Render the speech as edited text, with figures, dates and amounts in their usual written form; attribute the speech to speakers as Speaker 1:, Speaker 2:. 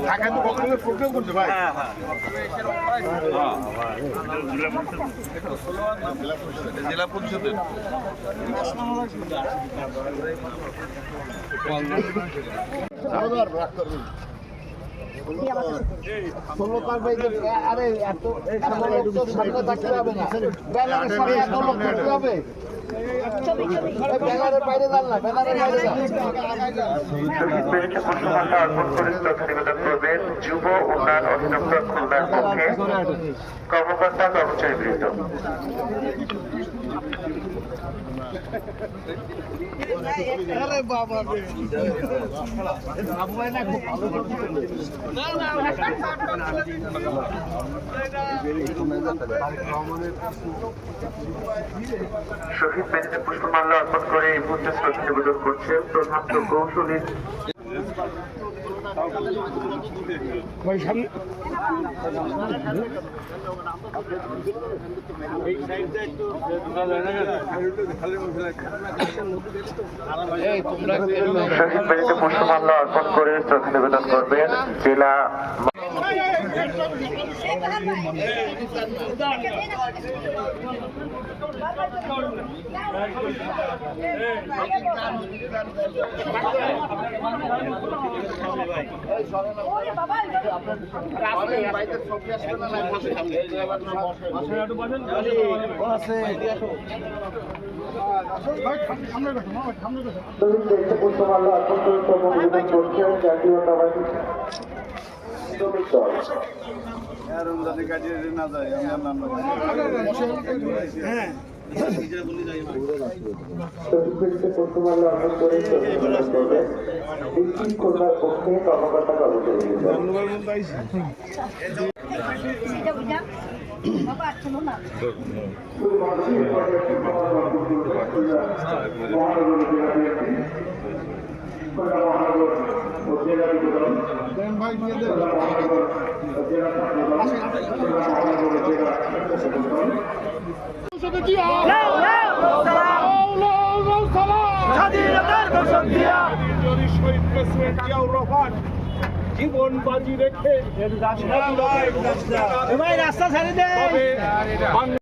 Speaker 1: ঢাকায় তো কখনো প্রোগ্রাম করছে ভাই। জেলা পরিষদের
Speaker 2: যুব উন্নয়ন অধিদপ্তর খুলনার পক্ষে কর্মকর্তা কর্মচারীবৃন্দ। শহীদ বেদিতে পুষ্পমাল্য অর্পণ করে এই মুহূর্তে শ্রদ্ধা নিবেদন করছেন প্রধান প্রকৌশলী শহীদ বেদিতে পুষ্পমাল্য অর্পণ করে শ্রদ্ধা নিবেদন করবেন জেলা পুষ্পমাল্য অর্পণ করে শ্রদ্ধা নিবেদন করছেন জাতীয়তাবাদী শ্রমিক দল। পুষ্পমাল্য অর্পণ করে খুলনার পক্ষে কর্মকর্তা কর্মচারী
Speaker 3: জীবন বাজি রেখে রাস্তা ছাড়ি দেয়।